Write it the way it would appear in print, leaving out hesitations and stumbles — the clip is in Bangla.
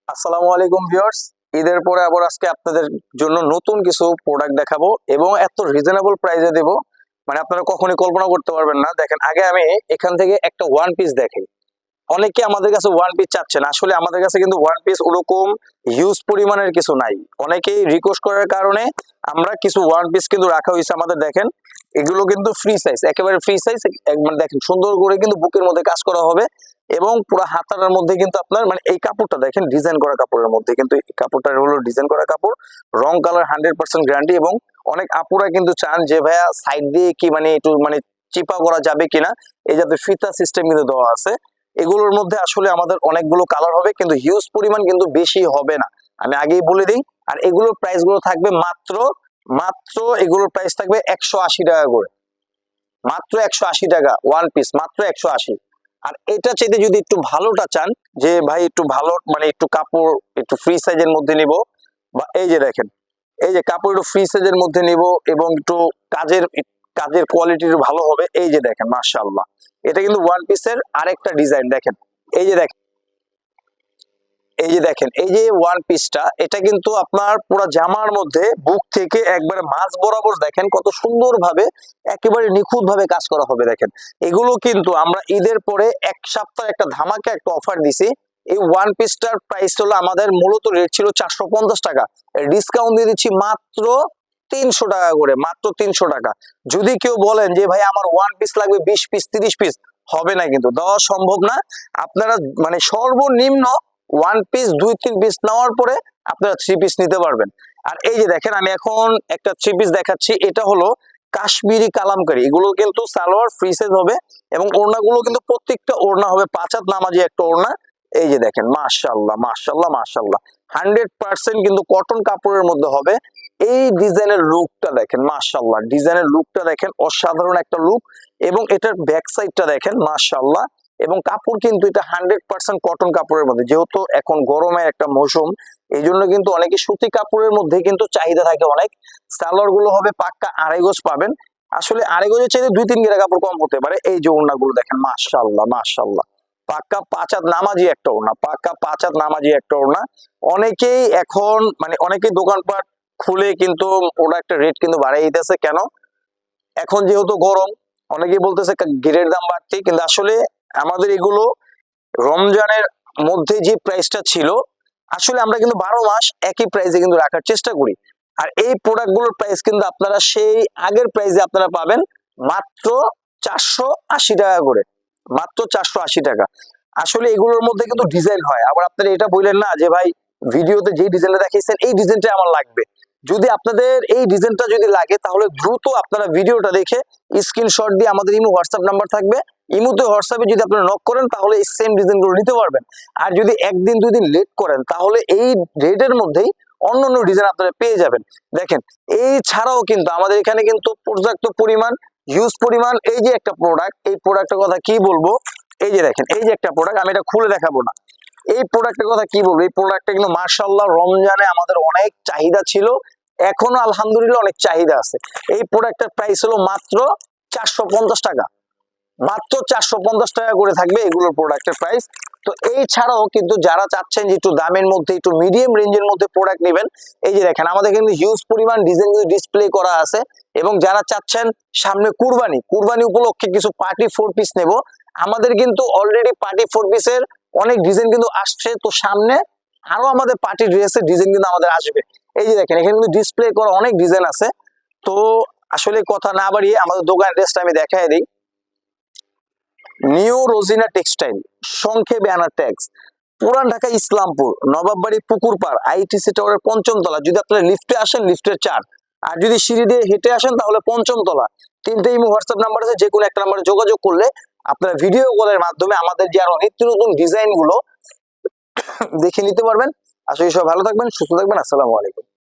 আসসালামু আলাইকুম ভিউয়ার্স। ঈদের পরে আবার আজকে আপনাদের জন্য নতুন কিছু প্রোডাক্ট দেখাবো এবং এত রিজনেবল প্রাইসে দেব, মানে আপনারা কখনোই কল্পনা করতে পারবেন না। দেখেন, আগে আমি এখান থেকে একটা ওয়ান পিস দেখাই। অনেকে আমাদের কাছে ওয়ান পিস চাচ্ছেন, আসলে আমাদের কাছে কিন্তু ওয়ান পিস ওরকম হিউজ পরিমাণের কিছু নাই। অনেকেই রিকোয়েস্ট করার কারণে আমরা কিছু ওয়ান পিস কিন্তু রাখা হয়েছে আমাদের। দেখেন, এগুলো কিন্তু ফ্রি সাইজ, একেবারে ফ্রি সাইজ। মানে দেখেন, সুন্দর করে কিন্তু বুকের মধ্যে কাজ করা হবে এবং পুরো হাতার মধ্যে কিন্তু আপনার মানে এই কাপড়টা দেখেন, ডিজাইন করা কাপড়ের মধ্যে কিন্তু এই কাপড়টা হলো ডিজাইন করা কাপড়। রং কালার 100% গ্যারান্টি। এবং অনেক আপুরা কিন্তু চান যে ভাইয়া সাইড দিয়ে কি মানে একটু মানে চিপা করা যাবে কিনা, এই যাতে ফিতা সিস্টেম কিন্তু দেওয়া আছে। এগুলোর মধ্যে আসলে আমাদের অনেকগুলো কালার হবে, কিন্তু হিউজ পরিমাণ কিন্তু বেশি হবে না, আমি আগেই বলে দিই। আর এগুলোর প্রাইস গুলো থাকবে মাত্র মাত্র এগুলোর প্রাইস থাকবে 180 টাকা করে, মাত্র 180 টাকা ওয়ান পিস, মাত্র 180। আর এটা চাইতে যদি একটু ভালোটা চান, যে ভাই একটু ভালো মানে একটু কাপড় একটু ফ্রি সাইজের মধ্যে নিব, বা এই যে দেখেন, এই যে কাপড় একটু ফ্রি সাইজের মধ্যে নিব এবং একটু কাজের কাজের কোয়ালিটি ভালো হবে। এই যে দেখেন, মাশাআল্লাহ, এটা কিন্তু ওয়ান পিসের আরেকটা ডিজাইন। দেখেন, এই যে দেখেন, এই যে দেখেন, এই যে ওয়ান পিসটা, এটা কিন্তু আপনার পুরো জামার মধ্যে বুক থেকে একবারে মাঝ বরাবর দেখেন কত সুন্দর ভাবে একেবারে নিখুঁত ভাবে কাজ করা হবে। দেখেন, এগুলো কিন্তু আমরা ঈদের পরে এক সপ্তাহ একটা ধামাকা একটা অফার দিছি। এই ওয়ান পিসটার প্রাইস হলো, আমাদের মূলত রেট ছিল 450 টাকা, ডিসকাউন্ট দিয়ে দিচ্ছি মাত্র 300 টাকা করে, মাত্র 300 টাকা। যদি কেউ বলেন যে ভাই আমার ওয়ান পিস লাগবে 20 পিস 30 পিস, হবে না, কিন্তু দেওয়া সম্ভব না। আপনারা মানে সর্বনিম্ন ওয়ান পিস 2-3 পিস নেওয়ার পরে আপনারা 3 পিস নিতে পারবেন। আর এই যে দেখেন, আমি এখন একটা 3 পিস দেখাচ্ছি। এটা হলো কাশ্মীরি কালামকারী। এগুলো কিন্তু সালোয়ার ফ্রি সাইজ হবে এবং ওড়নাগুলো কিন্তু প্রত্যেকটা ওড়না হবে 5 হাত নামাজি একটা ওড়না। এই যে দেখেন, মাশাআল্লাহ মাশাআল্লাহ মাশাআল্লাহ, 100% কিন্তু কটন কাপড়ের মধ্যে হবে। এই ডিজাইনের লুকটা দেখেন, মাশাআল্লাহ, ডিজাইনের লুকটা দেখেন, অসাধারণ একটা লুক। এবং এটার ব্যাক সাইডটা দেখেন, মাশাআল্লাহ। এবং কাপড় কিন্তু এটা 100% কটন কাপড়ের মধ্যে, যেহেতু এখন গরমের একটা মৌসুম, এই জন্য কিন্তু অনেকে সুতি কাপড়ের মধ্যে কিন্তু চাহিদা থাকে অনেক। সালোয়ার গুলো হবে পাক্কা 2.5 গজ পাবেন। আসলে 2.5 গজের চাইতে 2-3 গেরা কাপড় কম হতে পারে। এই যে ওড়নাগুলো দেখেন, মাশাআল্লাহ মাশাআল্লাহ, পাক্কা 5 হাত নামাজি একটা ওড়না, পাক্কা 5 হাত নামাজি একটা ওড়না। অনেকেই এখন মানে অনেকেই দোকানপাট খুলে কিন্তু প্রোডাক্টের রেট কিন্তু বাড়াই দিতেছে। কেন? এখন যেহেতু গরম, অনেকেই বলতেছে গিরের দাম বাড়তি, কিন্তু আসলে আমাদের এগুলো রমজানের মধ্যে যে প্রাইসটা ছিল, আসলে আমরা কিন্তু 12 মাস একই প্রাইসে কিন্তু রাখার চেষ্টা করি। আর এই প্রোডাক্টগুলোর প্রাইস কিন্তু আপনারা সেই আগের প্রাইসে আপনারা পাবেন মাত্র 480 টাকা করে, মাত্র 480 টাকা। আসলে এগুলোর মধ্যে কিন্তু ডিজাইন হয়, আবার আপনারা এটা বললেন না যে ভাই ভিডিওতে যে ডিজাইনটা দেখিয়েছেন এই ডিজাইনটা আমার লাগবে। যদি আপনাদের এই ডিজাইনটা যদি লাগে, তাহলে দ্রুত আপনারা ভিডিওটা দেখে স্ক্রিনশট দিয়ে আমাদের ইমো হোয়াটসঅ্যাপ নাম্বার থাকবে, ইমোতে হোয়াটসঅ্যাপে যদি আপনারা নক করেন, তাহলে এই সেম ডিজাইনগুলো নিতে পারবেন। আর যদি একদিন 2 দিন লেট করেন, তাহলে এই রেটের মধ্যেই অন্য অন্য ডিজাইন আপনারা পেয়ে যাবেন। দেখেন, এই ছাড়াও কিন্তু আমাদের এখানে কিন্তু পর্যাপ্ত পরিমাণ হিউজ পরিমাণ এই যে একটা প্রোডাক্ট, এই প্রোডাক্টের কথা কি বলবো। এই যে দেখেন, এই যে একটা প্রোডাক্ট, আমি এটা খুলে দেখাবো না। এই প্রোডাক্টের কথা কি বলবো, এই প্রোডাক্টটা কিন্তু মাশাআল্লাহ রমজানে আমাদের অনেক চাহিদা ছিল, এখনো আলহামদুলিল্লাহ অনেক চাহিদা আছে। এই প্রোডাক্টের প্রাইস হলো মাত্র 450 টাকা, মাত্র 450 টাকা করে থাকবে এগুলোর প্রোডাক্টের প্রাইস। তো এই ছাড়াও কিন্তু যারা চাচ্ছেন যে একটু দামের মধ্যে একটু মিডিয়াম রেঞ্জের মধ্যে প্রোডাক্ট নেবেন, এই যে দেখেন আমাদের কিন্তু হিউজ পরিমাণ ডিজাইন ডিসপ্লে করা আছে। এবং যারা চাচ্ছেন সামনে কুরবানি উপলক্ষে কিছু পার্টি 4 পিস নেব, আমাদের কিন্তু অলরেডি পার্টি 4 পিসের অনেক ডিজাইন কিন্তু আসছে। তো সামনে আরো আমাদের পার্টি ড্রেসের ডিজাইন কিন্তু আমাদের আসবে। এই যে দেখেন, এখানে কিন্তু ডিসপ্লে করা অনেক ডিজাইন আছে। তো আসলে কথা না বাড়িয়ে আমাদের দোকান অ্যাড্রেসটা আমি দেখাই দিই। নিউ রোজিনা টেক্সটাইল, সংক্ষেপে আনা ট্যাক্স, পুরান ঢাকা ইসলামপুর, নবাববাড়ি পুকুরপাড়, আইটিসি টাওয়ারের 5ম তলা। যদি আপনারা লিফটে আসেন, লিফটের 4, আর যদি সিঁড়ি দিয়ে হেঁটে আসেন তাহলে 5ম তলা। 3টে ইমো হোয়াটসঅ্যাপ নাম্বার আছে, যে কোনো একটা নাম্বারে যোগাযোগ করলে আপনারা ভিডিও কলের মাধ্যমে আমাদের যে আরো নিত্য নতুন ডিজাইন গুলো দেখে নিতে পারবেন। আসলে সবাই ভালো থাকবেন, সুস্থ থাকবেন। আসসালামু আলাইকুম।